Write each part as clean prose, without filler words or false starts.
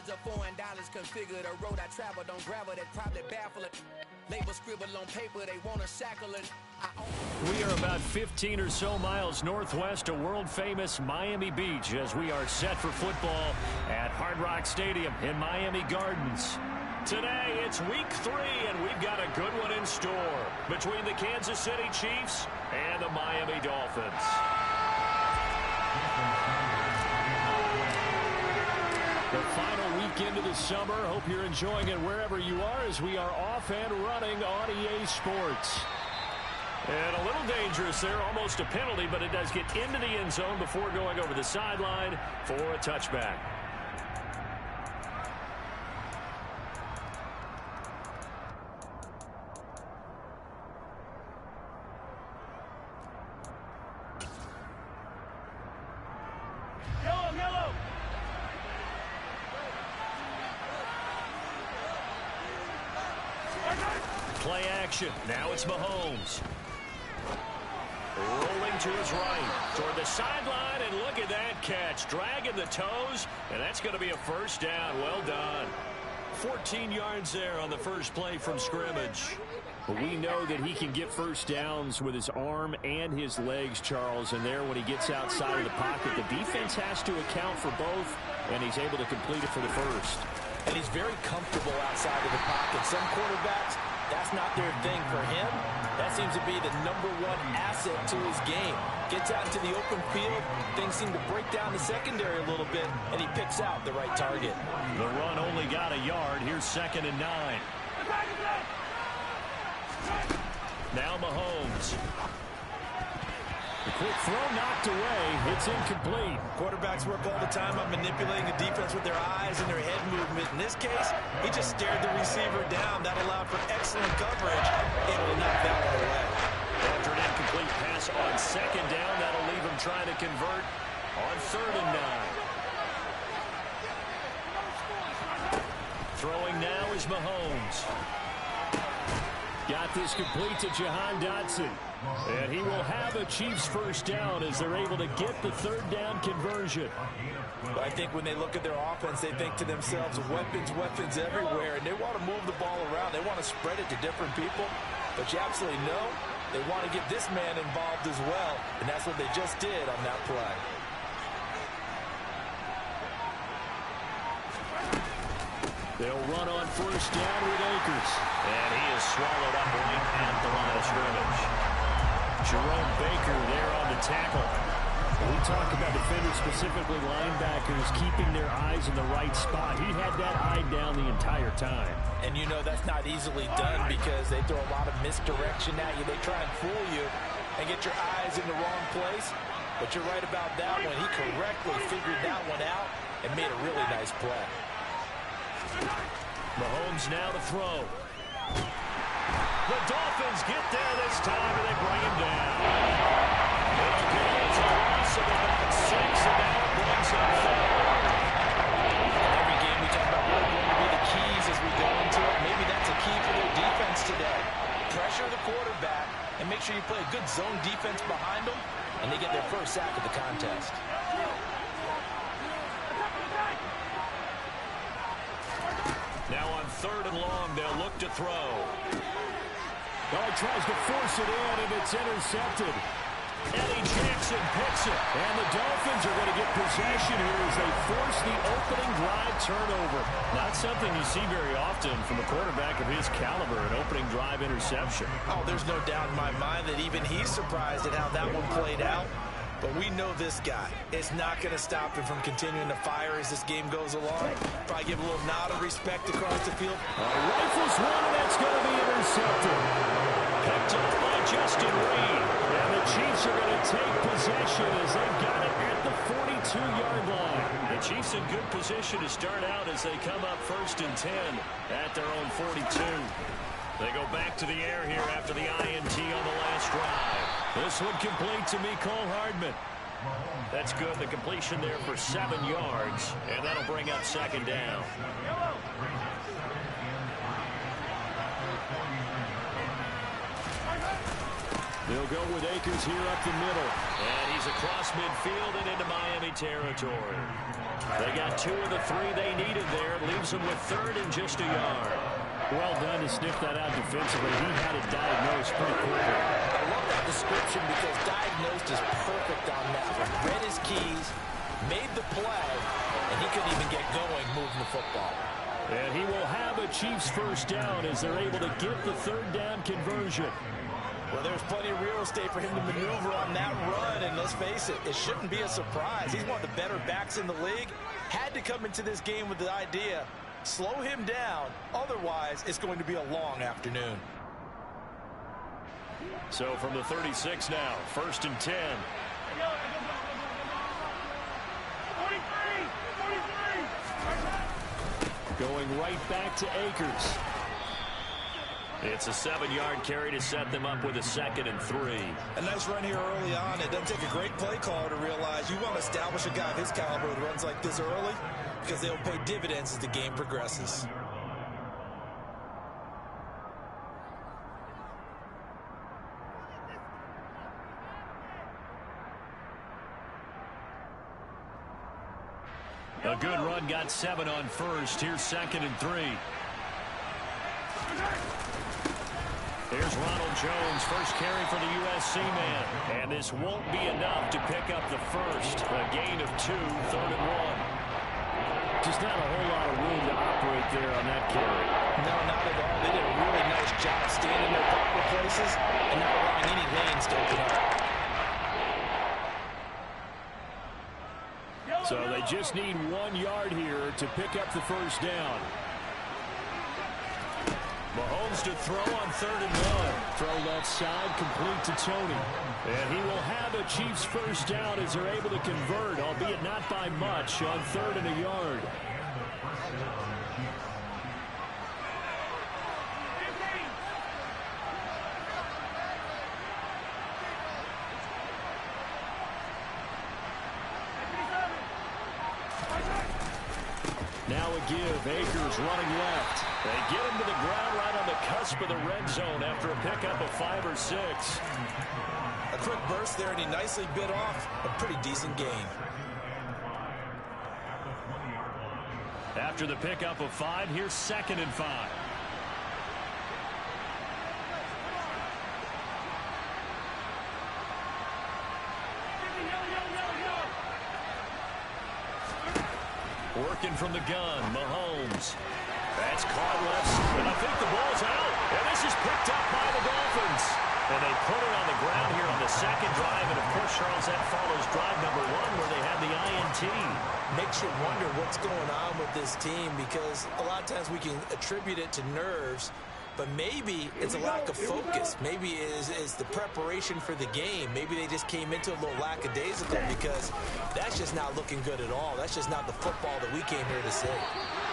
Hundreds of foreign dollars configure the road I travel. Don't gravel, that probably baffle it. Label scribbled on paper, they want to shackle it. We are about 15 or so miles northwest of world-famous Miami Beach as we are set for football at Hard Rock Stadium in Miami Gardens. Today, it's week 3, and we've got a good one in store between the Kansas City Chiefs and the Miami Dolphins. The final weekend of the summer. Hope you're enjoying it wherever you are as we are off and running on EA Sports. And a little dangerous there, almost a penalty, but it does get into the end zone before going over the sideline for a touchback. Play action. Now it's Mahomes. Rolling to his right. Toward the sideline, and look at that catch. Dragging the toes, and that's going to be a first down. Well done. 14 yards there on the first play from scrimmage. But we know that he can get first downs with his arm and his legs, Charles. And there, when he gets outside of the pocket, the defense has to account for both, and he's able to complete it for the first. And he's very comfortable outside of the pocket. Some quarterbacks, that's not their thing. For him, that seems to be the #1 asset to his game. Gets out into the open field, things seem to break down the secondary a little bit, and he picks out the right target. The run only got a yard. Here's 2nd and 9. Now Mahomes. The quick throw knocked away. It's incomplete. Quarterbacks work all the time on manipulating the defense with their eyes and their head movement. In this case, he just stared the receiver down. That allowed for excellent coverage. Able to knock that one away. After an incomplete pass on 2nd down, that'll leave him trying to convert on 3rd and 9. Throwing now is Mahomes. Got this complete to Jahan Dotson. And he will have a Chiefs first down as they're able to get the 3rd down conversion. I think when they look at their offense, they think to themselves, weapons, weapons everywhere. And they want to move the ball around. They want to spread it to different people. But you absolutely know they want to get this man involved as well. And that's what they just did on that play. They'll run on first down with Akers. And he is swallowed up right at the line of scrimmage. Jerome Baker there on the tackle. We talk about defenders, specifically linebackers, keeping their eyes in the right spot. He had that eye down the entire time. And you know that's not easily done because they throw a lot of misdirection at you. They try and fool you and get your eyes in the wrong place. But you're right about that one. He correctly figured that one out and made a really nice play. Mahomes now to throw. The Dolphins get there this time, and they bring him down. It'll go as a loss of about 6, and now it brings him forward. Every game we talk about what are going to be the keys as we go into it. Maybe that's a key for their defense today. Pressure the quarterback and make sure you play a good zone defense behind them, and they get their first sack of the contest. Now on 3rd and long, they'll look to throw. Oh, he tries to force it in, and it's intercepted. Eddie Jackson picks it, and the Dolphins are going to get possession here as they force the opening drive turnover. Not something you see very often from a quarterback of his caliber, an opening drive interception. Oh, there's no doubt in my mind that even he's surprised at how that one played out. But we know this guy. It's not going to stop him from continuing to fire as this game goes along. Probably give a little nod of respect across the field. Rifles one, and that's going to be intercepted. Picked up by Justin Reed. And the Chiefs are going to take possession as they've got it at the 42-yard line. The Chiefs in good position to start out as they come up 1st and 10 at their own 42. They go back to the air here after the INT on the last drive. This one complete to Mecole Hardman. That's good. The completion there for 7 yards, and that'll bring up 2nd down. They'll go with Akers here up the middle. And he's across midfield and into Miami territory. They got 2 of the 3 they needed there. Leaves them with 3rd and just a yard. Well done to sniff that out defensively. He had it diagnosed pretty quickly. I love that description because diagnosed is perfect on that one. Read his keys, made the play, and he couldn't even get going moving the football. And he will have a Chiefs first down as they're able to get the 3rd down conversion. Well, there's plenty of real estate for him to maneuver on that run, and let's face it, it shouldn't be a surprise. He's one of the better backs in the league. Had to come into this game with the idea, slow him down, otherwise it's going to be a long afternoon. So from the 36 now, 1st and 10. Going right back to Akers. It's a 7-yard carry to set them up with a 2nd and 3. A nice run here early on. It doesn't take a great play caller to realize you want to establish a guy of his caliber with runs like this early because they'll pay dividends as the game progresses. A good run got 7 on 1st. Here's 2nd and 3. Here's Ronald Jones, first carry for the USC man. And this won't be enough to pick up the first. A gain of 2, 3rd and 1. Just not a whole lot of room to operate there on that carry. No, not at all. They did a really nice job staying in their proper places and not allowing any lanes to open up. So they just need 1 yard here to pick up the first down. Mahomes to throw on 3rd and 1. Throw left side, complete to Tony. And he will have a Chiefs first down as they're able to convert, albeit not by much, on 3rd and a yard. Now a give. Akers running left. They get him to the ground right on the cusp of the red zone after a pickup of 5 or 6. A quick burst there, and he nicely bit off a pretty decent gain. After the pickup of 5, here's 2nd and 5. Working from the gun, Mahomes. That's caught left, and I think the ball's out. And this is picked up by the Dolphins. And they put it on the ground here on the 2nd drive. And, of course, Charles, that follows drive number 1 where they had the INT. Makes you wonder what's going on with this team because a lot of times we can attribute it to nerves, but maybe it's a lack of focus. Maybe it's the preparation for the game. Maybe they just came into a little lackadaisical because that's just not looking good at all. That's just not the football that we came here to see.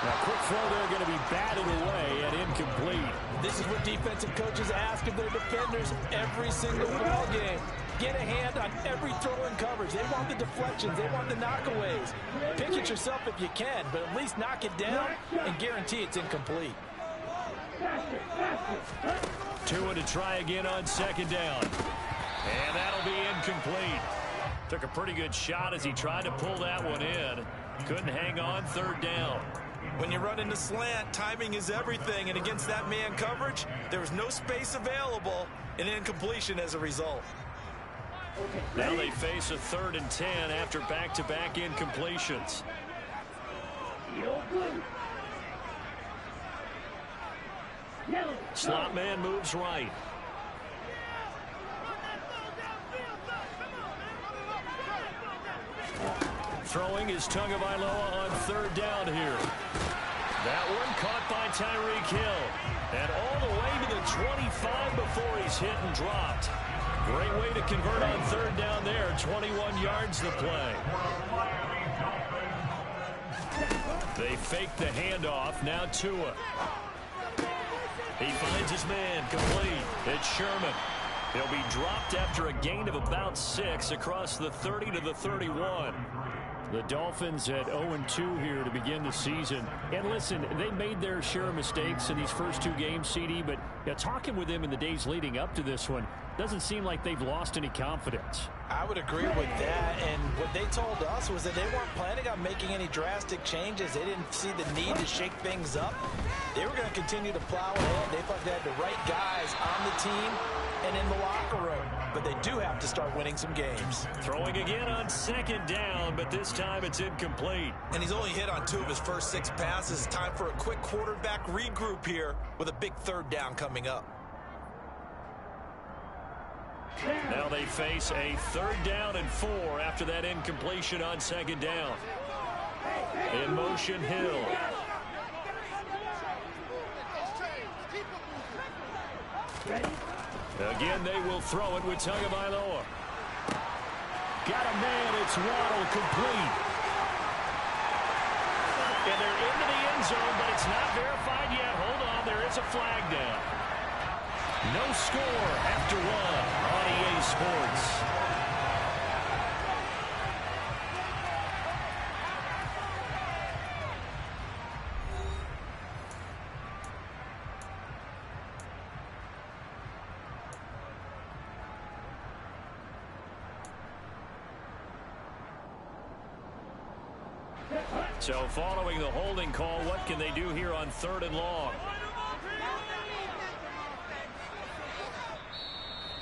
Now, quick throw there going to be batted away and incomplete. This is what defensive coaches ask of their defenders every single ball game. Get a hand on every throw in coverage. They want the deflections. They want the knockaways. Pick it yourself if you can, but at least knock it down and guarantee it's incomplete. Tua to try again on 2nd down. And that'll be incomplete. Took a pretty good shot as he tried to pull that one in. Couldn't hang on 3rd down. When you run into slant, timing is everything, and against that man coverage, there was no space available, and incompletion as a result. Now they face a 3rd and 10 after back-to-back incompletions. Slot man moves right. Throwing is Tagovailoa on 3rd down here. That one caught by Tyreek Hill. And all the way to the 25 before he's hit and dropped. Great way to convert on 3rd down there. 21 yards the play. They fake the handoff. Now Tua. He finds his man complete. It's Sherman. He'll be dropped after a gain of about 6 across the 30 to the 31. The Dolphins at 0-2 here to begin the season. And listen, they made their share of mistakes in these first two games, CD, but talking with them in the days leading up to this one, doesn't seem like they've lost any confidence. I would agree with that, and what they told us was that they weren't planning on making any drastic changes. They didn't see the need to shake things up. They were going to continue to plow ahead. They thought they had the right guys on the team and in the locker room, but they do have to start winning some games. Throwing again on second down, but this time it's incomplete. And he's only hit on 2 of his first 6 passes. Time for a quick quarterback regroup here with a big third down coming up. Now they face a 3rd down and 4 after that incompletion on second down. In motion, Hill. Again, they will throw it with Tagovailoa. Got a man, it's Waddle, complete. And they're into the end zone, but it's not verified yet. Hold on, there is a flag down. No score after 1 on EA Sports. So following the holding call, what can they do here on 3rd and long?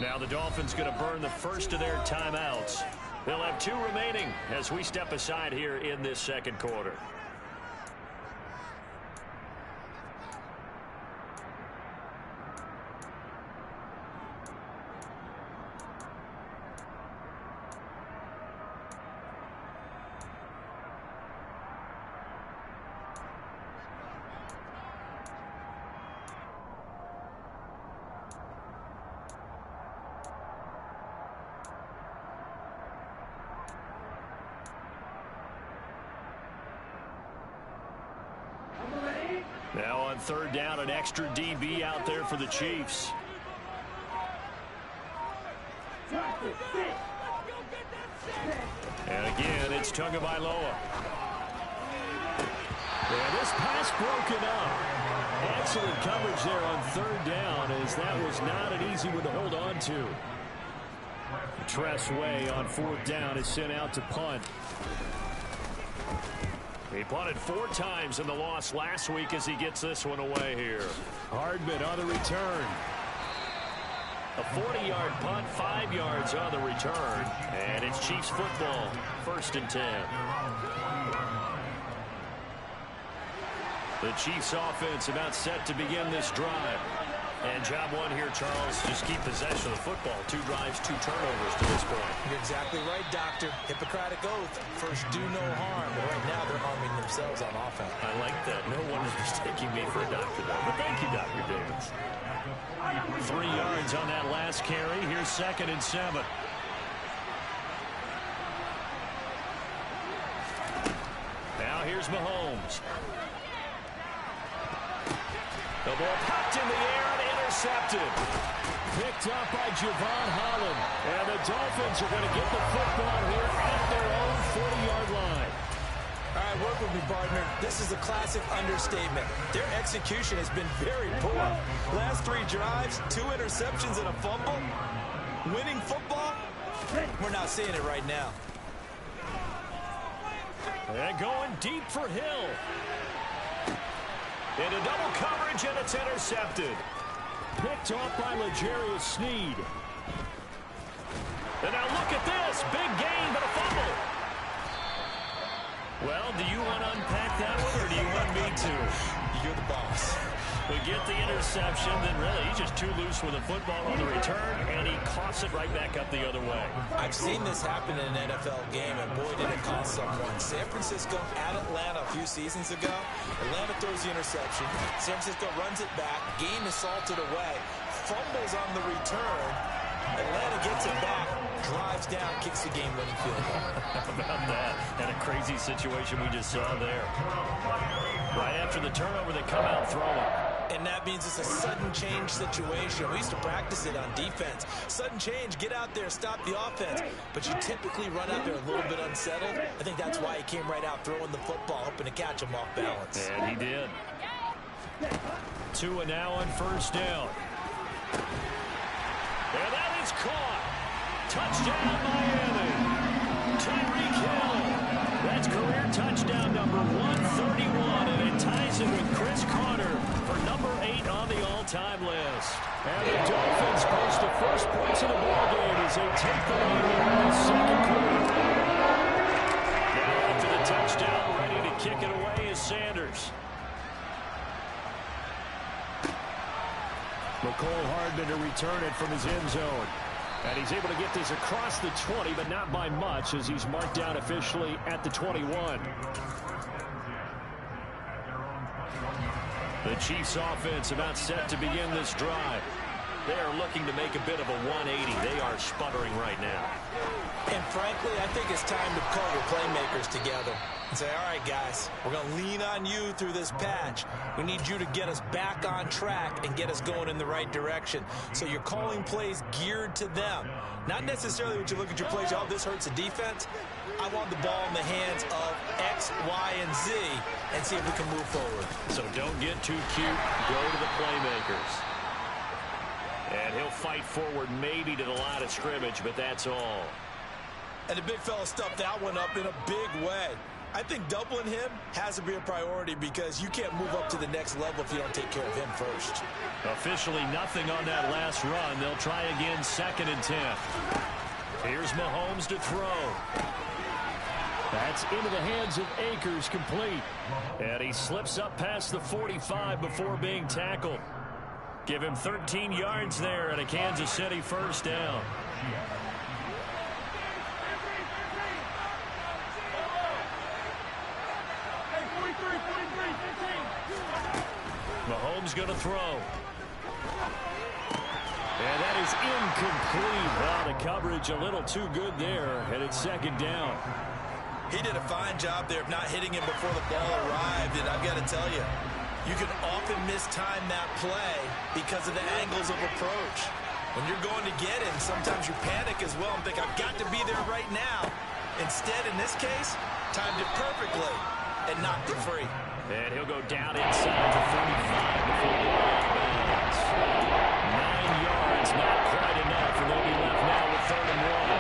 Now the Dolphins going to burn the first of their timeouts. They'll have 2 remaining as we step aside here in this second quarter. Now on 3rd down, an extra DB out there for the Chiefs. And again, it's Tagovailoa. And this pass broken up. Excellent coverage there on 3rd down, as that was not an easy one to hold on to. Tress Way on 4th down is sent out to punt. He punted 4 times in the loss last week as he gets this one away here. Hardman on the return. A 40-yard punt, 5 yards on the return. And it's Chiefs football, 1st and 10. The Chiefs offense about set to begin this drive. And job 1 here, Charles, just keep possession of the football. 2 drives, 2 turnovers to this point. You're exactly right, Doctor. Hippocratic oath. First, do no harm. But right now, they're harming themselves on offense. I like that. No one is mistaking me for a doctor, though. But thank you, Dr. Davis. 3 yards on that last carry. Here's 2nd and 7. Now here's Mahomes. The ball popped in the air and intercepted. Picked up by Javon Holland. And the Dolphins are going to get the football here at their own 40-yard line. All right, work with me, partner. This is a classic understatement. Their execution has been very poor. Last 3 drives, 2 interceptions and a fumble. Winning football? We're not seeing it right now. And going deep for Hill. Into double coverage, and it's intercepted. Picked off by L'Jarius Sneed. And now look at this. Big gain, but a fumble. Well, do you want to unpack that one, or do you want me to? You're the boss. We get the interception, then really he's just too loose with the football on the return, and he coughs it right back up the other way. I've seen this happen in an NFL game, and boy, did it cost someone. San Francisco at Atlanta a few seasons ago. Atlanta throws the interception. San Francisco runs it back. Game is salted away. Fumbles on the return. Atlanta gets it back, drives down, kicks the game-winning field goal. How about that? And a crazy situation we just saw there. Right after the turnover, they come out throwing. And that means it's a sudden change situation. We used to practice it on defense. Sudden change, get out there, stop the offense. But you typically run out there a little bit unsettled. I think that's why he came right out throwing the football, hoping to catch him off balance. And he did. Tua now on first down. And that is caught. Touchdown, Miami. Tyreek Hill. That's career touchdown number 131, and it ties it with Chris Carter for number 8 on the all-time list. And the Dolphins post the first points of the ballgame as they take the lead here in the second quarter. Now after the touchdown, ready to kick it away is Sanders. McCole Hardman to return it from his end zone. And he's able to get this across the 20, but not by much as he's marked down officially at the 21. The Chiefs offense about set to begin this drive. They are looking to make a bit of a 180. They are sputtering right now. And frankly, I think it's time to call your playmakers together and say, all right, guys, we're going to lean on you through this patch. We need you to get us back on track and get us going in the right direction. So you're calling plays geared to them. Not necessarily when you look at your plays, oh, this hurts the defense. I want the ball in the hands of X, Y, and Z and see if we can move forward. So don't get too cute. Go to the playmakers. And he'll fight forward maybe to the line of scrimmage, but that's all. And the big fella stuffed that one up in a big way. I think doubling him has to be a priority because you can't move up to the next level if you don't take care of him first. Officially nothing on that last run. They'll try again, 2nd and 10. Here's Mahomes to throw. That's into the hands of Akers, complete. And he slips up past the 45 before being tackled. Give him 13 yards there and a Kansas City first down. Mahomes going to throw. And that is incomplete. Well, the coverage a little too good there, and it's 2nd down. He did a fine job there of not hitting him before the ball arrived, and I've got to tell you, you can often mistime that play because of the angles of approach. When you're going to get him, sometimes you panic as well and think, I've got to be there right now. Instead, in this case, timed it perfectly and knocked it free. And he'll go down inside the 35 before going out of bounds. 9 yards, not quite enough, and they'll be left now with 3rd and 1.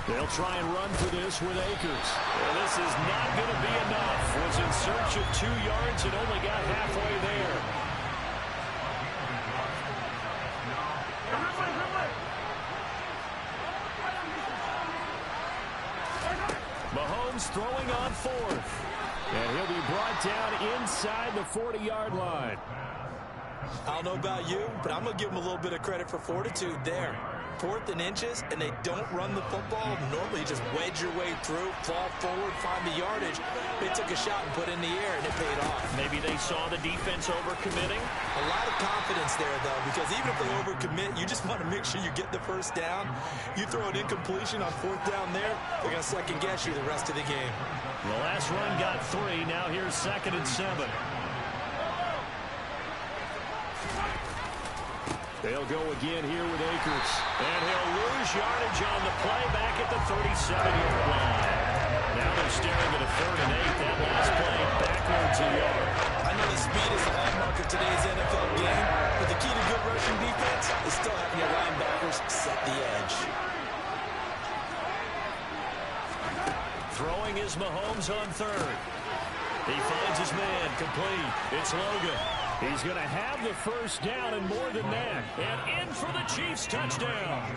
They'll try and run for this with Akers. Well, this is not going to be enough. Was in search of 2 yards and only got halfway there. Mahomes throwing on 4th. And he'll be brought down inside the 40-yard line. I don't know about you, but I'm going to give him a little bit of credit for fortitude there. 4th and inches, and they don't run the football. Normally, you just wedge your way through, fall forward, find the yardage. They took a shot and put it in the air, and it paid off. Maybe they saw the defense overcommitting. A lot of confidence there, though, because even if they overcommit, you just want to make sure you get the first down. You throw an incompletion on 4th down there, they're going to second-guess you the rest of the game. The last run got 3. Now here's 2nd and 7. They'll go again here with Akers. And he'll lose yardage on the play back at the 37-yard line. Now they're staring at a 3rd and 8. That last play backwards a yard. I know the speed is the hallmark of today's NFL game, but the key to good rushing defense is still having your linebackers set the edge. Throwing is Mahomes on 3rd. He finds his man, complete. It's Logan. He's going to have the first down and more than that. And in for the Chiefs touchdown.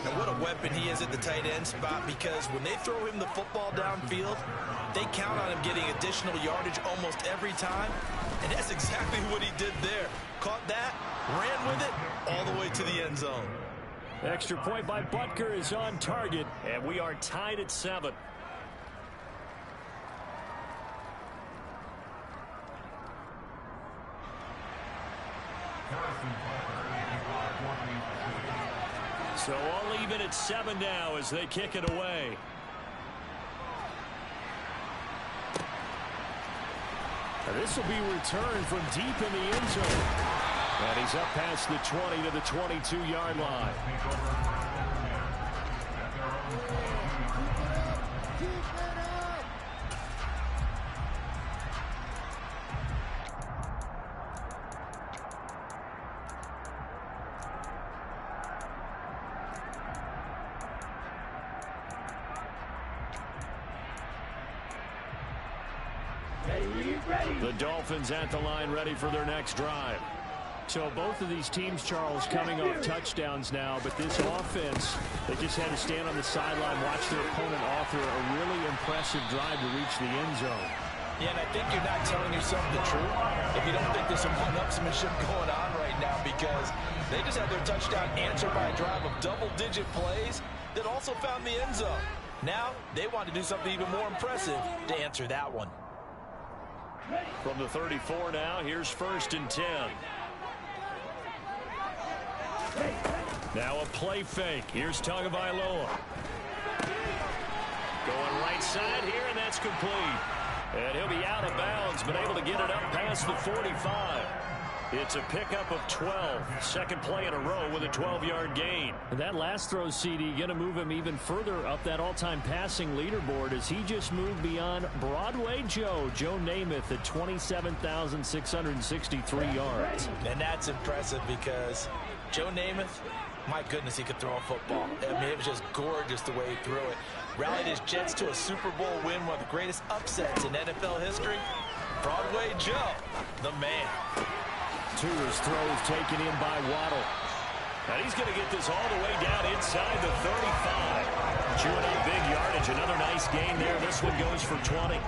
And what a weapon he is at the tight end spot, because when they throw him the football downfield, they count on him getting additional yardage almost every time. And that's exactly what he did there. Caught that, ran with it, all the way to the end zone. Extra point by Butker is on target, and we are tied at 7. So all even at 7 now as they kick it away. This will be returned from deep in the end zone. And he's up past the 20 to the 22-yard line. The Dolphins at the line, ready for their next drive. So both of these teams, Charles, coming off touchdowns now, but this offense, they just had to stand on the sideline, watch their opponent author a really impressive drive to reach the end zone. Yeah, and I think you're not telling yourself the truth if you don't think there's some one-upsmanship going on right now, because they just had their touchdown answered by a drive of double-digit plays that also found the end zone. Now they want to do something even more impressive to answer that one. From the 34 now, here's 1st and 10. Now a play fake. Here's Tagovailoa. Going right side here, and that's complete. And he'll be out of bounds, but able to get it up past the 45. It's a pickup of 12. Second play in a row with a 12-yard gain. And that last throw, CD, going to move him even further up that all-time passing leaderboard as he just moved beyond Broadway Joe Namath at 27,663 yards. And that's impressive because Joe Namath, my goodness, he could throw a football. I mean, it was just gorgeous the way he threw it. Rallied his Jets to a Super Bowl win, one of the greatest upsets in NFL history. Broadway Joe, the man. Tua's throws taken in by Waddle. And he's going to get this all the way down inside the 35. Chewing up big yardage. Another nice gain there. This one goes for 20.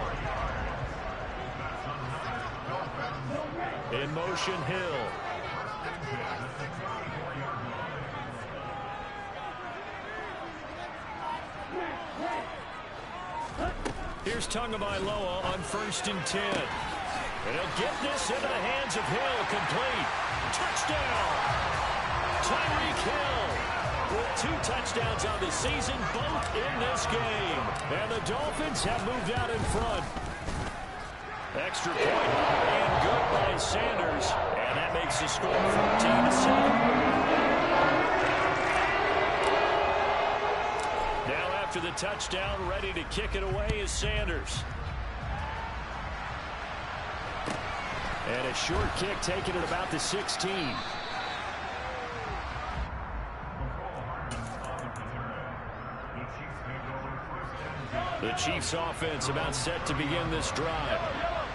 In motion, Hill. Here's Tagovailoa on 1st and 10. And he'll get this into the hands of Hill. Complete. Touchdown. Tyreek Hill with 2 touchdowns on the season, both in this game. And the Dolphins have moved out in front. Extra point and good by Sanders. And that makes the score 14-7. Now after the touchdown, ready to kick it away is Sanders. And a short kick taken at about the 16. The Chiefs offense about set to begin this drive.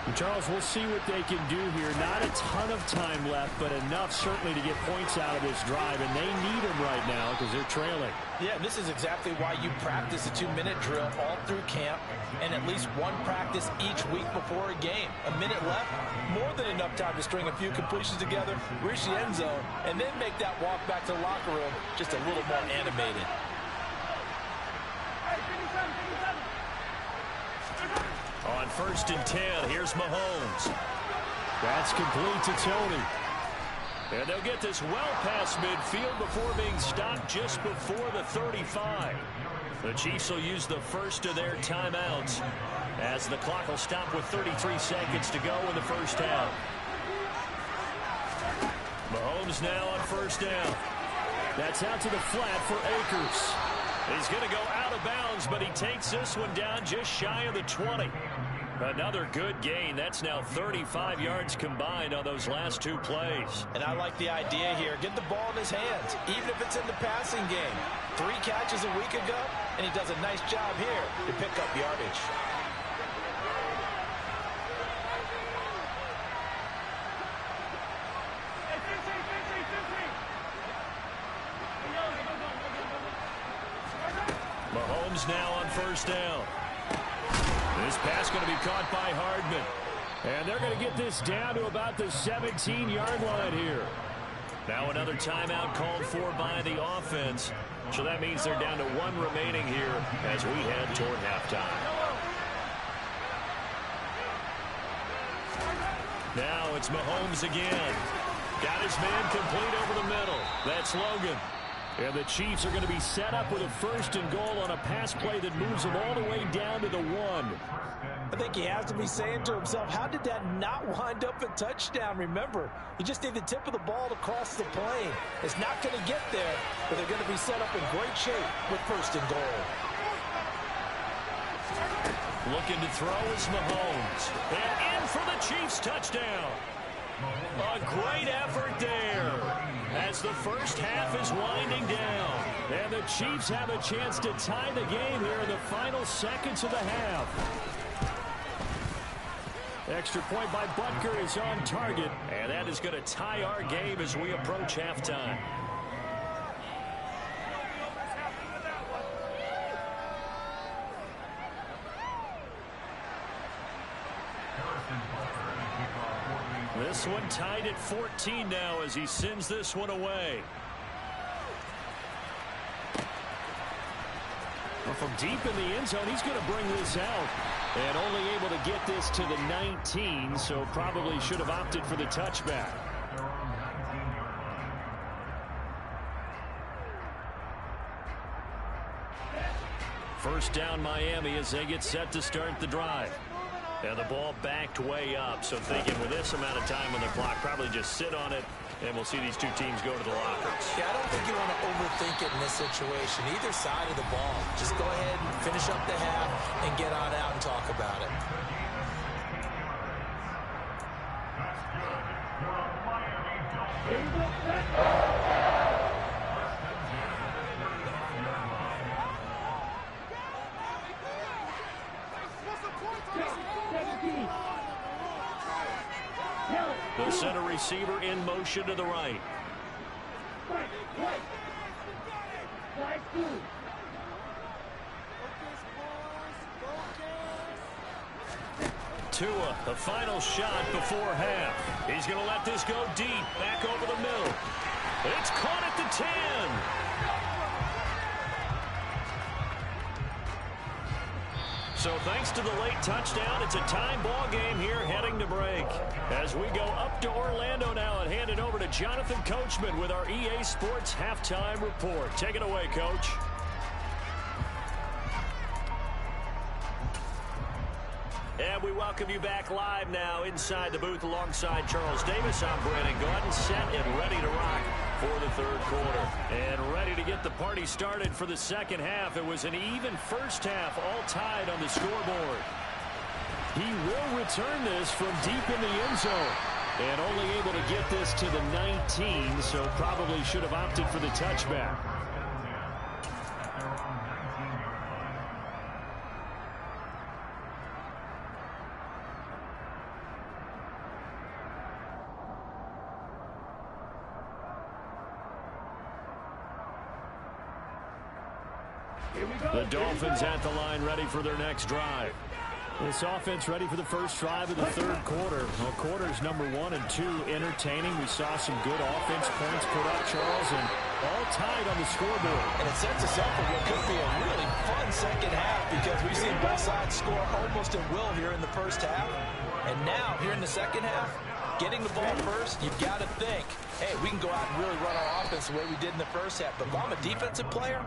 And Charles, we'll see what they can do here. Not a ton of time left, but enough certainly to get points out of this drive. And they need them right now because they're trailing. Yeah, this is exactly why you practice a 2-minute drill all through camp and at least one practice each week before a game. A minute left, more than enough time to string a few completions together, reach the end zone, and then make that walk back to the locker room just a little more animated. On 1st and 10, here's Mahomes. That's complete to Tony. And they'll get this well past midfield before being stopped just before the 35. The Chiefs will use the first of their timeouts as the clock will stop with 33 seconds to go in the first half. Mahomes now on 1st down. That's out to the flat for Akers. He's going to go out of bounds, but he takes this one down just shy of the 20. Another good gain. That's now 35 yards combined on those last 2 plays. And I like the idea here. Get the ball in his hands, even if it's in the passing game. 3 catches a week ago, and he does a nice job here to pick up yardage. Mahomes now on 1st down. This pass going to be caught by Hardman. And they're going to get this down to about the 17-yard line here. Now another timeout called for by the offense. So that means they're down to 1 remaining here as we head toward halftime. Now it's Mahomes again. Got his man complete over the middle. That's Logan. And the Chiefs are going to be set up with a 1st and goal on a pass play that moves them all the way down to the 1. I think he has to be saying to himself, how did that not wind up a touchdown? Remember, you just need the tip of the ball to cross the plane. It's not going to get there, but they're going to be set up in great shape with 1st and goal. Looking to throw is Mahomes. And in for the Chiefs touchdown. A great effort there as the first half is winding down. And the Chiefs have a chance to tie the game here in the final seconds of the half. Extra point by Butker is on target. And that is going to tie our game as we approach halftime. This one tied at 14 now as he sends this one away. Well, from deep in the end zone, he's going to bring this out. And only able to get this to the 19, so probably should have opted for the touchback. First down Miami as they get set to start the drive. And the ball backed way up, so thinking with this amount of time on the clock, probably just sit on it, and we'll see these two teams go to the lockers. Yeah, I don't think you want to overthink it in this situation. Either side of the ball. Just go ahead and finish up the half and get on out and talk about it. The center receiver in motion to the right. Tua, the final shot before half. He's going to let this go deep, back over the middle. It's caught at the 10. So thanks to the late touchdown, it's a tie ball game here heading to break. As we go up to Orlando now and hand it over to Jonathan Coachman with our EA Sports Halftime Report. Take it away, Coach. And we welcome you back live now inside the booth alongside Charles Davis. I'm Brandon Gordon, set and ready to rock for the third quarter. And ready to get the party started for the second half. It was an even first half, all tied on the scoreboard. He will return this from deep in the end zone. And only able to get this to the 19, so probably should have opted for the touchback. The Dolphins at the line ready for their next drive. This offense ready for the first drive of the third quarter. Well, quarters number 1 and 2 entertaining. We saw some good offense points put up, Charles, and all tied on the scoreboard. And it sets us up for what could be a really fun second half because we've seen both sides score almost at will here in the first half. And now, here in the second half, getting the ball first, you've got to think, hey, we can go out and really run our offense the way we did in the first half. But if I'm a defensive player,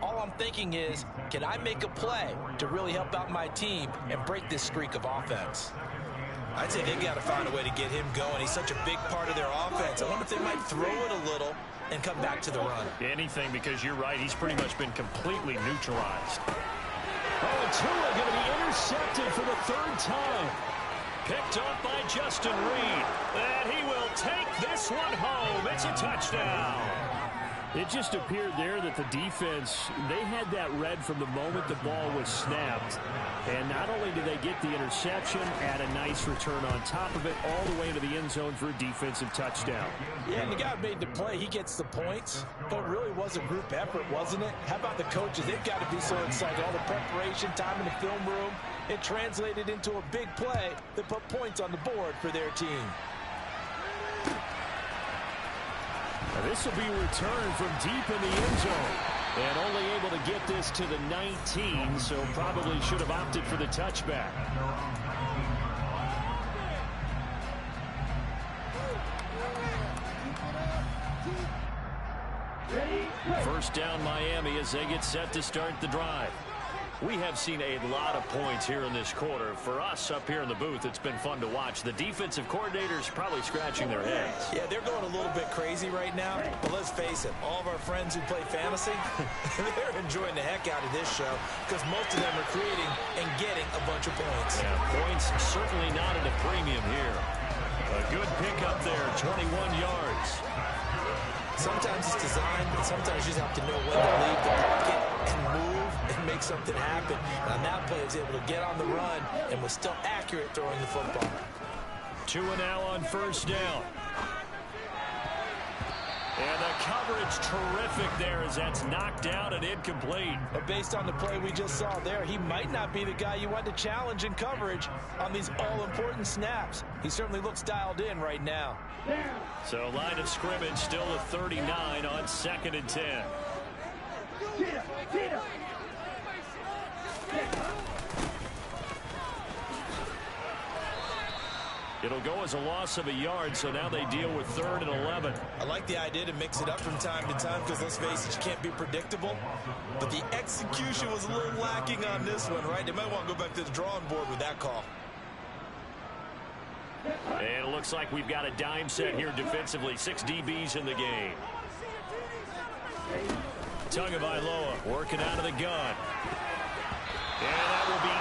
all I'm thinking is, can I make a play to really help out my team and break this streak of offense? I'd say they've got to find a way to get him going. He's such a big part of their offense. I wonder if they might throw it a little and come back to the run. Anything, because you're right. He's pretty much been completely neutralized. Oh, and Tua going to be intercepted for the third time. Picked off by Justin Reed. And he will take this one home. It's a touchdown. It just appeared there that the defense, they had that read from the moment the ball was snapped. And not only did they get the interception, add a nice return on top of it, all the way to the end zone for a defensive touchdown. Yeah, and the guy who made the play, he gets the points. But it really was a group effort, wasn't it? How about the coaches? They've got to be so excited. All the preparation, time in the film room, it translated into a big play that put points on the board for their team. This will be returned from deep in the end zone. And only able to get this to the 19, so probably should have opted for the touchback. first down Miami as they get set to start the drive. We have seen a lot of points here in this quarter. For us up here in the booth, it's been fun to watch. The defensive coordinators probably scratching their heads. Yeah, they're going a little bit crazy right now. But let's face it, all of our friends who play fantasy, they're enjoying the heck out of this show because most of them are creating and getting a bunch of points. Yeah, points certainly not at a premium here. A good pickup there, 21 yards. Sometimes it's designed, and sometimes you just have to know when to leave the pocket and move and make something happen. And on that play, he was able to get on the run and was still accurate throwing the football. 2 and now on first down. And the coverage terrific there as that's knocked out and incomplete. But based on the play we just saw there, he might not be the guy you want to challenge in coverage on these all-important snaps. He certainly looks dialed in right now. So line of scrimmage still a 39 on 2nd and 10. It'll go as a loss of a yard, so now they deal with 3rd and 11. I like the idea to mix it up from time to time because, let's face it, you can't be predictable. But the execution was a little lacking on this one, right? They might want to go back to the drawing board with that call. And it looks like we've got a dime set here defensively. 6 DBs in the game. Tagovailoa working out of the gun. And that will be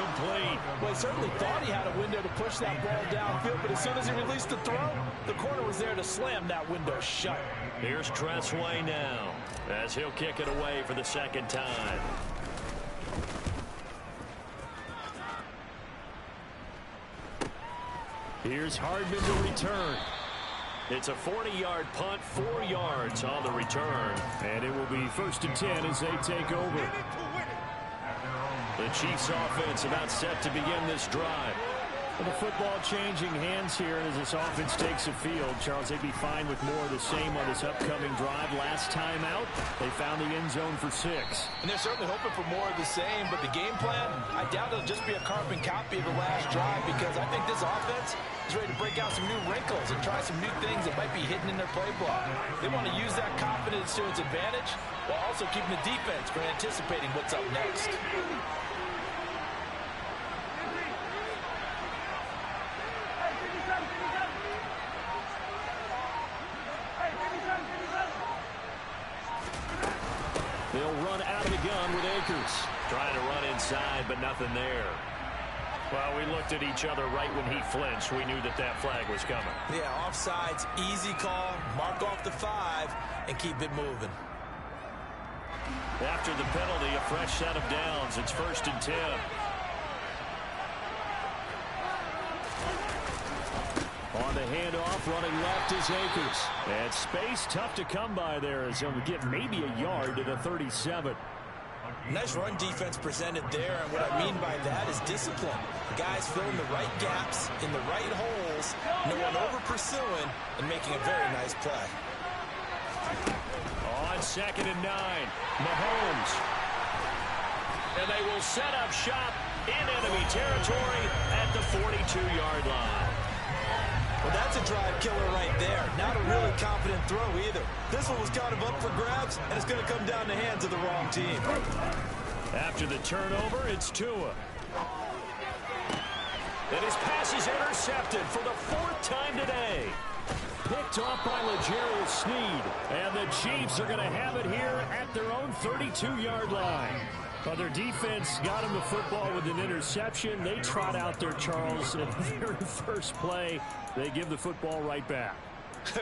incomplete. Well, he certainly thought he had a window to push that ball downfield, but as soon as he released the throw, the corner was there to slam that window shut. Here's Tressway now as he'll kick it away for the 2nd time. Here's Hardman to return. It's a 40-yard punt, 4 yards on the return. And it will be 1st and 10 as they take over. The Chiefs offense about set to begin this drive. Well, the football changing hands here as this offense takes the field. Charles, they'd be fine with more of the same on this upcoming drive. Last time out, they found the end zone for 6. And they're certainly hoping for more of the same, but the game plan, I doubt it'll just be a carbon copy of the last drive because I think this offense is ready to break out some new wrinkles and try some new things that might be hidden in their playbook. They want to use that confidence to its advantage while also keeping the defense from anticipating what's up next. They'll run out of the gun with Akers. Trying to run inside, but nothing there. Well, we looked at each other right when he flinched. We knew that that flag was coming. Yeah, offsides, easy call, mark off the 5, and keep it moving. After the penalty, a fresh set of downs. It's 1st and 10. On the handoff, running left is Akers. And space tough to come by there as he'll get maybe a yard to the 37. Nice run defense presented there, and what I mean by that is discipline. Guys filling the right gaps in the right holes, no one over pursuing, and making a very nice play. On 2nd and 9, Mahomes. And they will set up shop in enemy territory at the 42-yard line. Well, that's a drive killer right there. Not a really confident throw either. This one was kind of up for grabs, and it's going to come down the hands of the wrong team. After the turnover, it's Tua. And his pass is intercepted for the 4th time today. Picked off by L'Jarius Sneed. And the Chiefs are going to have it here at their own 32-yard line. Well, their defense got him the football with an interception. They trot out there, Charles, at the very first play. They give the football right back.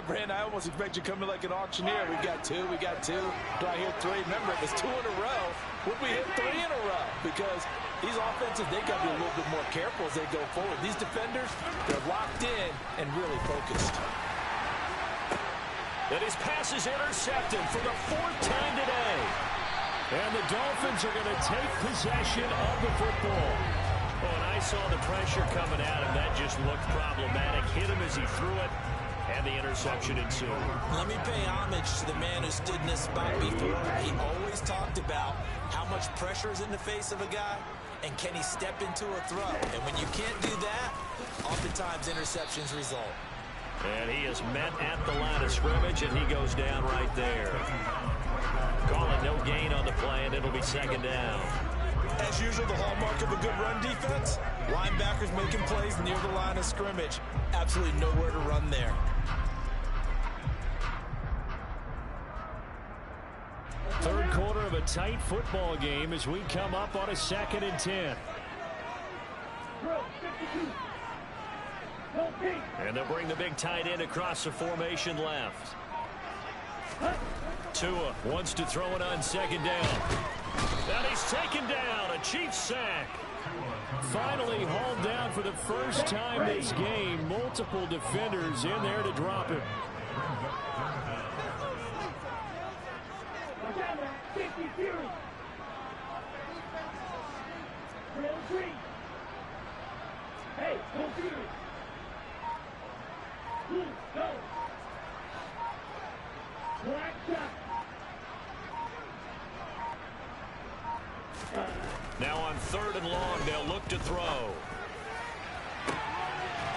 Brand, I almost expect you coming like an auctioneer. We got 2, we got 2. Do I hear 3? Remember, it was 2 in a row. Would we hit 3 in a row? Because these offenses, they got to be a little bit more careful as they go forward. These defenders, they're locked in and really focused. And his pass is intercepted for the 4th time today. And the Dolphins are going to take possession of the football. Oh, and I saw the pressure coming at him. That just looked problematic. Hit him as he threw it, and the interception ensued. Let me pay homage to the man who stood in this spot before. He always talked about how much pressure is in the face of a guy, and can he step into a throw. And when you can't do that, oftentimes interceptions result. And he is met at the line of scrimmage, and he goes down right there. No gain on the play, and it'll be second down. As usual, the hallmark of a good run defense, linebackers making plays near the line of scrimmage. Absolutely nowhere to run there. Third quarter of a tight football game as we come up on a 2nd and 10. And they'll bring the big tight end across the formation left. Tua wants to throw it on 2nd down. And he's taken down. A Chiefs sack. Finally hauled down for the first time this game. Multiple defenders in there to drop him. Hey, don't do it. Go. Black shot. Now on 3rd and long, they'll look to throw.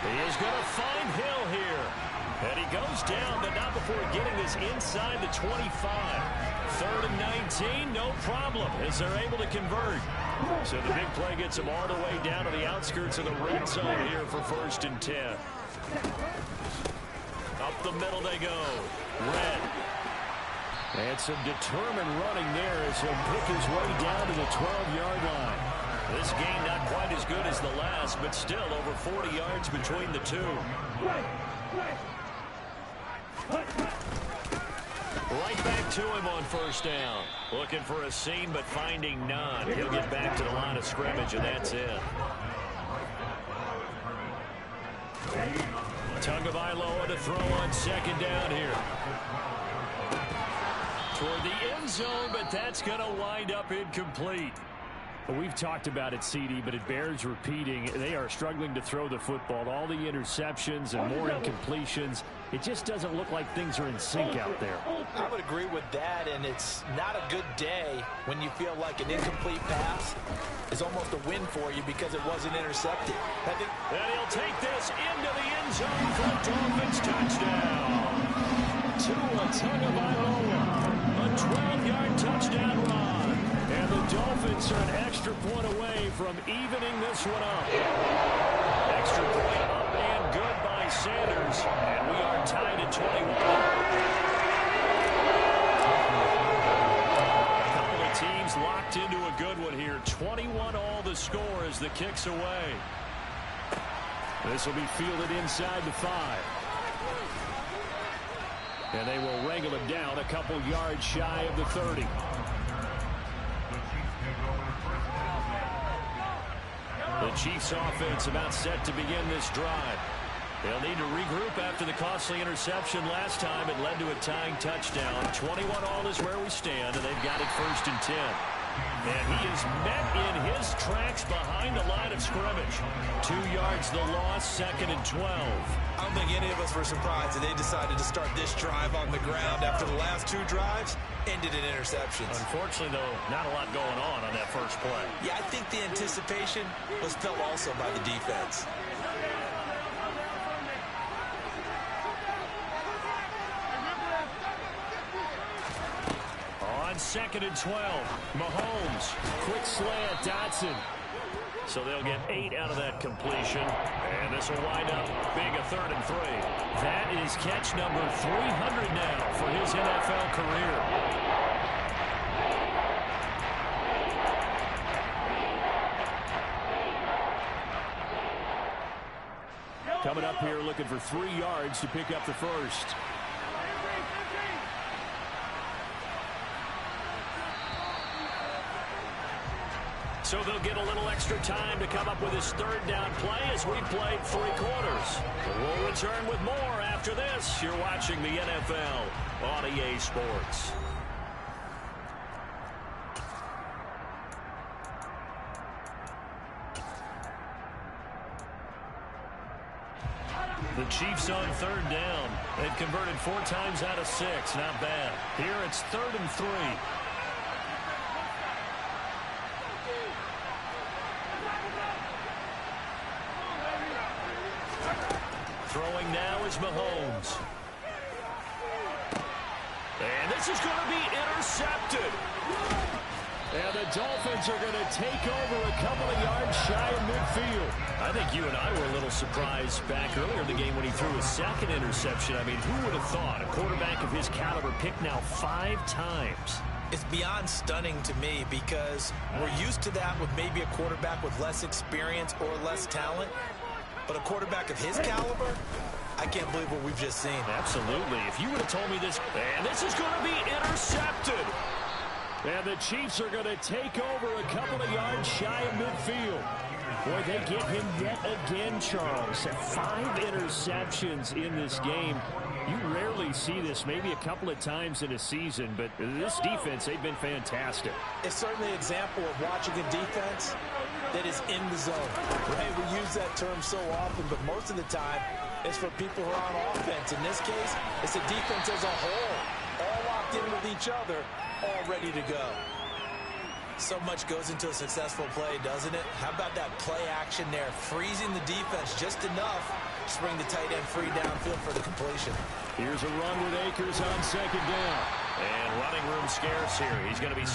He is going to find Hill here. And he goes down, but not before getting this inside the 25. 3rd and 19, no problem, as they're able to convert. So the big play gets them all the way down to the outskirts of the red zone here for 1st and 10. Up the middle they go. Red. And some determined running there as he'll pick his way down to the 12-yard line. This game not quite as good as the last, but still over 40 yards between the two. Right back to him on 1st down. Looking for a seam, but finding none. He'll get back to the line of scrimmage, and that's it. Tagovailoa to throw on 2nd down here. Toward the end zone, but that's going to wind up incomplete. We've talked about it, CD, but it bears repeating. They are struggling to throw the football. All the interceptions and more incompletions. It just doesn't look like things are in sync out there. I would agree with that, and it's not a good day when you feel like an incomplete pass is almost a win for you because it wasn't intercepted. And he'll take this into the end zone for a Dolphins touchdown. Tua Tagovailoa, a 12-yard touchdown run. And the Dolphins are an extra point away from evening this one up. Extra point up and good by Sanders. And we are tied at 21. A couple of teams locked into a good one here. 21 all the score as the kick's away. This will be fielded inside the 5. And they will wrangle it down a couple yards shy of the 30. The Chiefs offense about set to begin this drive. They'll need to regroup after the costly interception last time. It led to a tying touchdown. 21 all is where we stand, and they've got it 1st and 10. And he is met in his tracks behind the line of scrimmage. 2 yards the loss, 2nd and 12. I don't think any of us were surprised that they decided to start this drive on the ground after the last 2 drives ended in interceptions. Unfortunately, though, not a lot going on that first play. Yeah, I think the anticipation was felt also by the defense. On 2nd and 12, Mahomes, quick slant, Dotson. So they'll get 8 out of that completion, and this will wind up big, a 3rd and 3. That is catch number 300 now for his NFL career. Coming up here looking for 3 yards to pick up the first. So they'll get a little extra time to come up with his 3rd down play as we played 3 quarters. We'll return with more after this. You're watching the NFL on EA Sports. The Chiefs on 3rd down. They've converted 4 times out of 6. Not bad. Here it's 3rd and 3. Throwing now is Mahomes. And this is going to be intercepted. And the Dolphins are going to take over a couple of yards shy of midfield. I think you and I were a little surprised back earlier in the game when he threw his second interception. I mean, who would have thought a quarterback of his caliber picked now 5 times? It's beyond stunning to me because we're used to that with maybe a quarterback with less experience or less talent. But a quarterback of his caliber, I can't believe what we've just seen. Absolutely. If you would have told me this, and this is going to be intercepted. And the Chiefs are going to take over a couple of yards shy of midfield. Boy, they get him yet again, Charles. 5 interceptions in this game. You rarely see this, maybe a couple of times in a season, but this defense, they've been fantastic. It's certainly an example of watching a defense that is in the zone. Right? We use that term so often, but most of the time, it's for people who are on offense. In this case, it's a defense as a whole, all locked in with each other, all ready to go. So much goes into a successful play, doesn't it? How about that play action there, freezing the defense just enough to bring the tight end free downfield for the completion. Here's a run with Akers on second down. And running room scarce here. He's going to be...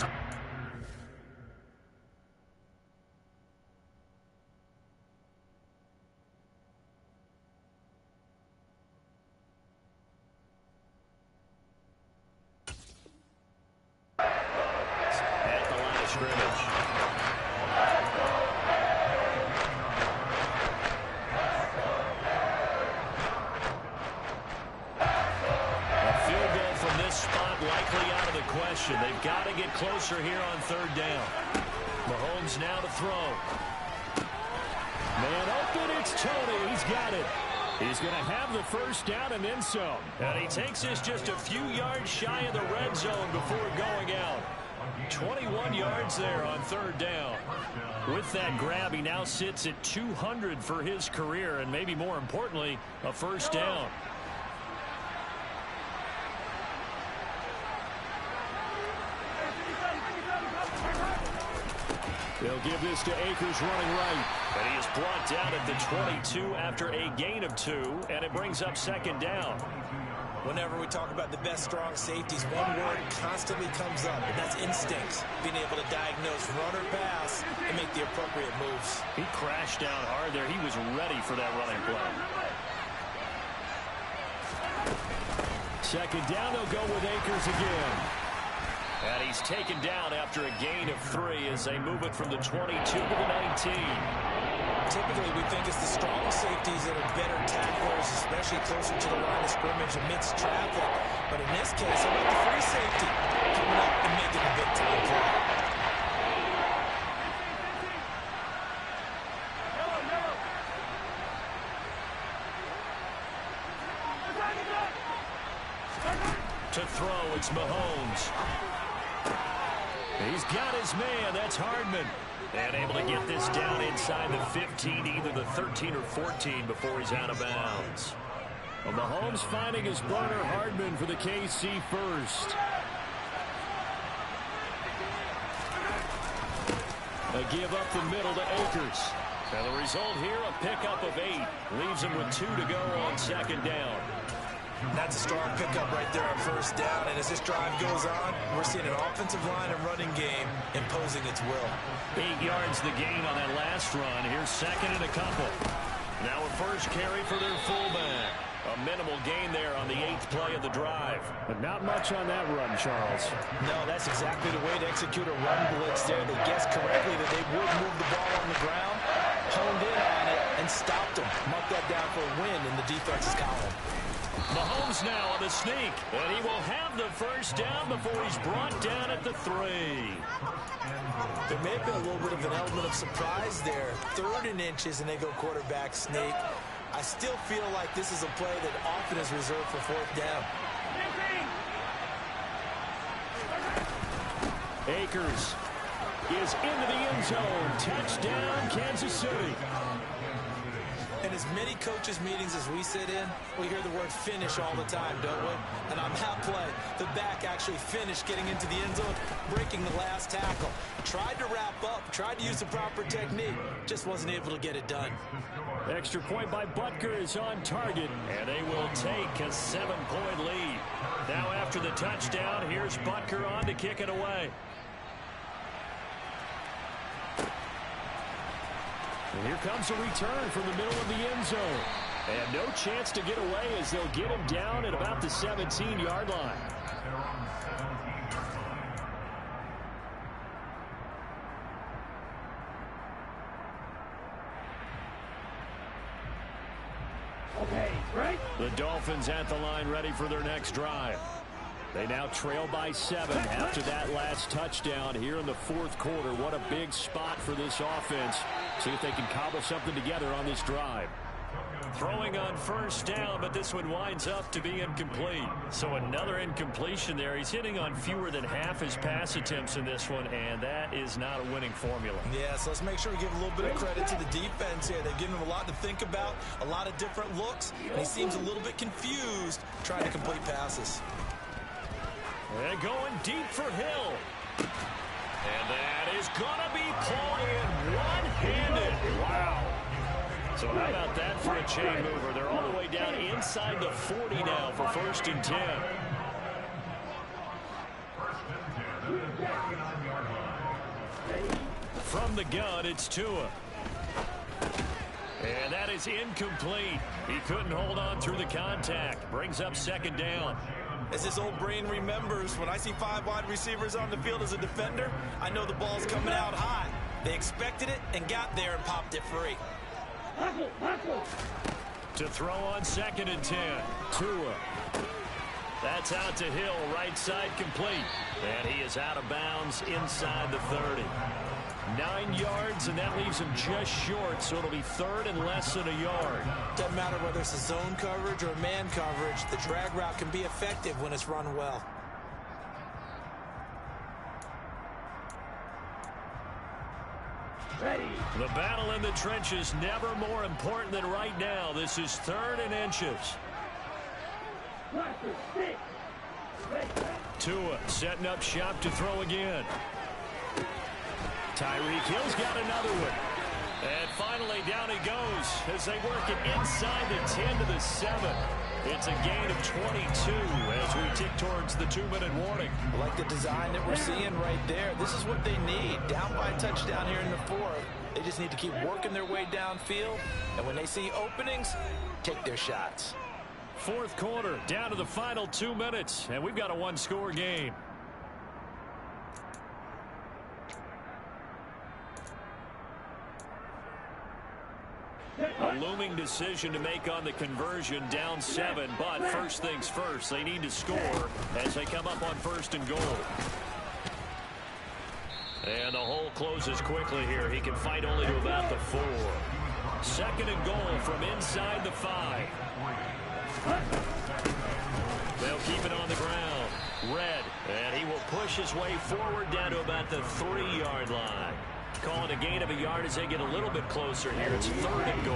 They've got to get closer here on third down. Mahomes now to throw. Man open, it's Tony. He's got it. He's going to have the first down and then some. And he takes this just a few yards shy of the red zone before going out. 21 yards there on third down. With that grab, he now sits at 200 for his career, and maybe more importantly, a first down. They'll give this to Akers running right. And he is brought down at the 22 after a gain of 2, and it brings up second down. Whenever we talk about the best strong safeties, one word constantly comes up, and that's instincts. Being able to diagnose run or pass and make the appropriate moves. He crashed down hard there. He was ready for that running play. Second down, they'll go with Akers again. And he's taken down after a gain of 3 as they move it from the 22 to the 19. Typically, we think it's the strong safeties that are better tacklers, especially closer to the line of scrimmage amidst traffic. But in this case, how about the free safety coming up and making a big-time play? To throw, it's Mahomes. He's got his man. That's Hardman. And able to get this down inside the 15, either the 13 or 14 before he's out of bounds. Well, Mahomes finding his burner Hardman for the KC first. A give up the middle to Akers. And the result here, a pickup of 8. Leaves him with 2 to go on second down. That's a strong pickup right there on first down. And as this drive goes on, we're seeing an offensive line and running game imposing its will. 8 yards the gain on that last run. Here's second and a couple. Now a first carry for their fullback. A minimal gain there on the 8th play of the drive. But not much on that run, Charles. No, that's exactly the way to execute a run blitz there. They guessed correctly that they would move the ball on the ground, honed in on it, and stopped them. Mark that down for a win in the defense's column. Mahomes now on the sneak, and he will have the first down before he's brought down at the 3. There may have been a little bit of an element of surprise there. 3rd and inches, and they go quarterback sneak. I still feel like this is a play that often is reserved for 4th down. Akers is into the end zone. Touchdown, Kansas City. In as many coaches' meetings as we sit in, we hear the word finish all the time, don't we? And on that play, the back actually finished getting into the end zone, breaking the last tackle. Tried to wrap up, tried to use the proper technique, just wasn't able to get it done. Extra point by Butker is on target, and they will take a 7-point lead. Now after the touchdown, here's Butker on to kick it away. And here comes a return from the middle of the end zone. And no chance to get away as they'll get him down at about the 17-yard line. Okay, right? The Dolphins at the line ready for their next drive. They now trail by 7 after that last touchdown here in the fourth quarter. What a big spot for this offense. See if they can cobble something together on this drive. Throwing on first down, but this one winds up to be incomplete. So another incompletion there. He's hitting on fewer than half his pass attempts in this one, and that is not a winning formula. Yeah, so let's make sure we give a little bit of credit to the defense here. They've given him a lot to think about, a lot of different looks, and he seems a little bit confused trying to complete passes. And going deep for Hill. And that is going to be pulled in one-handed. Wow. So how about that for a chain mover? They're all the way down inside the 40 now for 1st and 10. From the gun, it's Tua. And that is incomplete. He couldn't hold on through the contact. Brings up 2nd down. As this old brain remembers, when I see 5 wide receivers on the field as a defender, I know the ball's coming out hot. They expected it and got there and popped it free. To throw on 2nd and 10. Tua. That's out to Hill, right side complete. And he is out of bounds inside the 30. 9 yards, and that leaves him just short, so it'll be 3rd and less than a yard. Doesn't matter whether it's a zone coverage or man coverage, the drag route can be effective when it's run well. Ready. The battle in the trenches never more important than right now. This is 3rd and inches. Cluster 6. Ready. Tua setting up shop to throw again. Tyreek Hill's got another one. And finally down he goes as they work it inside the 10 to the 7. It's a gain of 22 as we tick towards the 2-minute warning. I like the design that we're seeing right there. This is what they need. Down by a touchdown here in the 4th. They just need to keep working their way downfield. And when they see openings, take their shots. 4th quarter, down to the final 2 minutes. And we've got a 1-score game. A looming decision to make on the conversion, down 7, but first things first, they need to score as they come up on 1st and goal. And the hole closes quickly here. He can fight only to about the 4. 2nd and goal from inside the 5. They'll keep it on the ground. Red, and he will push his way forward down to about the 3-yard line. Calling a gain of a yard as they get a little bit closer here. It's 3rd and goal.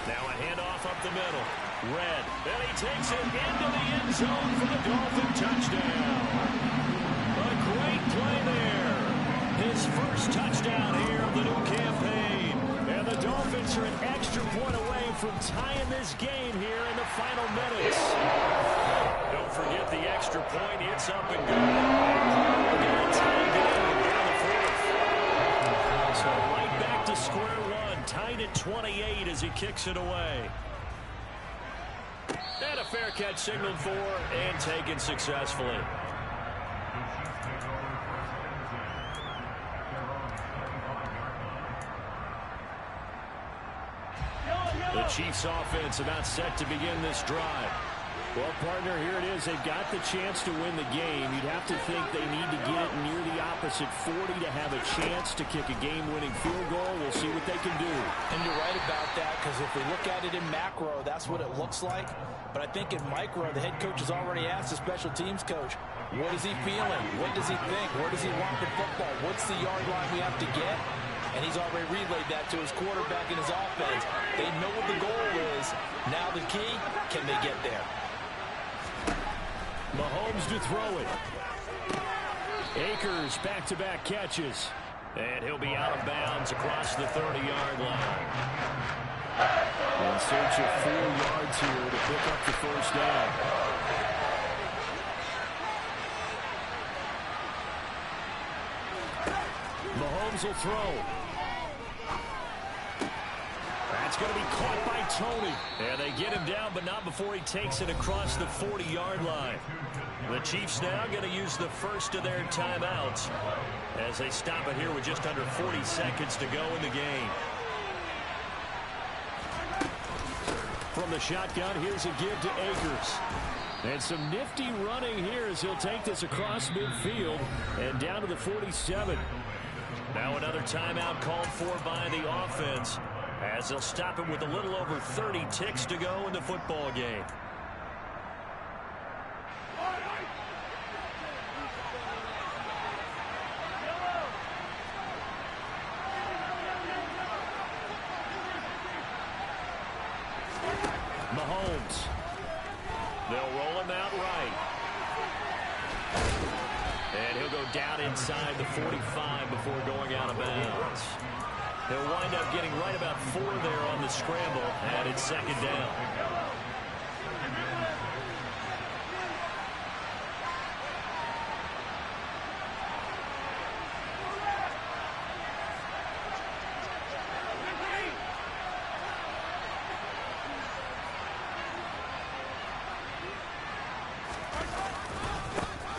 Now a handoff up the middle. Red, and he takes it into the end zone for the Dolphin touchdown. A great play there. His first touchdown here of the new campaign. And the Dolphins are an extra point away from tying this game here in the final minutes. Don't forget the extra point. It's up and good. Tied it in the 4th. So right back to square one. Tied at 28 as he kicks it away. And a fair catch signaled for and taken successfully. The Chiefs offense about set to begin this drive. Well, partner, here it is. They've got the chance to win the game. You'd have to think they need to get it near the opposite 40 to have a chance to kick a game-winning field goal. We'll see what they can do. And you're right about that, because if we look at it in macro, that's what it looks like. But I think in micro, the head coach has already asked the special teams coach, what is he feeling? What does he think? Where does he want the football? What's the yard line we have to get? And he's already relayed that to his quarterback and his offense. They know what the goal is. Now the key, can they get there? Mahomes to throw it. Akers back-to-back catches. And he'll be out of bounds across the 30-yard line. In search of 4 yards here to pick up the first down. Mahomes will throw. That's going to be caught by Tony. And they get him down, but not before he takes it across the 40-yard line. The Chiefs now going to use the first of their timeouts as they stop it here with just under 40 seconds to go in the game. From the shotgun, here's a give to Akers. And some nifty running here as he'll take this across midfield and down to the 47. Now another timeout called for by the offense as they'll stop it with a little over 30 ticks to go in the football game. Mahomes. They'll roll him out right. And he'll go down inside the 45 before going out of bounds. He'll wind up getting right about 4 there on the scramble, and it's second down.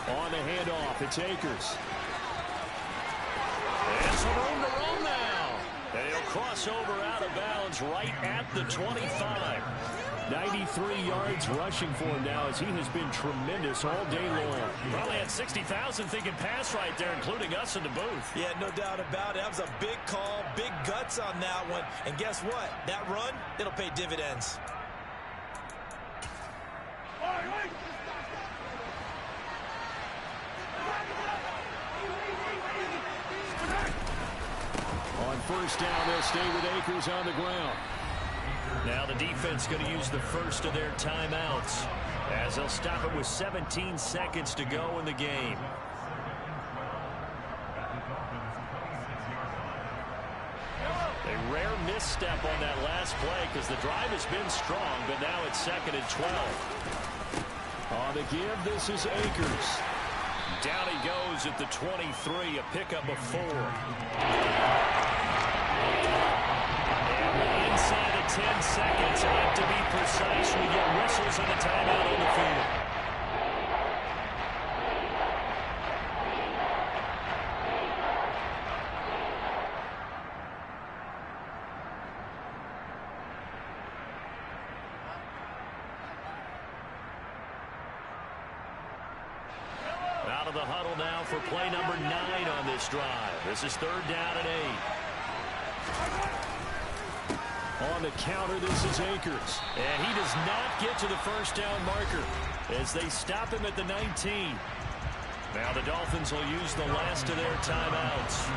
On the handoff, it's Akers. And some room to roam now. And he'll cross over out of bounds right at the 25. 93 yards rushing for him now as he has been tremendous all day long. Probably had 60,000 thinking pass right there, including us in the booth. Yeah, no doubt about it. That was a big call, big guts on that one. And guess what? That run, it'll pay dividends. On first down, they'll stay with Akers on the ground. Now the defense going to use the first of their timeouts as they'll stop it with 17 seconds to go in the game. A rare misstep on that last play because the drive has been strong, but now it's second and 12. On the give, this is Akers. Down he goes at the 23, a pickup of 4. And inside of 10 seconds, and to be precise, we get whistles and a timeout on the field. Out of the huddle now for play number 9 on this drive. This is third down and 8. On the counter, this is Akers. And he does not get to the first down marker as they stop him at the 19. Now the Dolphins will use the last of their timeouts.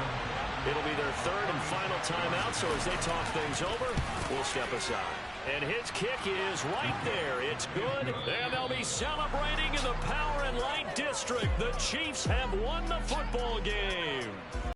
It'll be their third and final timeout, so as they talk things over, we'll step aside. And his kick is right there. It's good, and they'll be celebrating in the Power and Light District. The Chiefs have won the football game.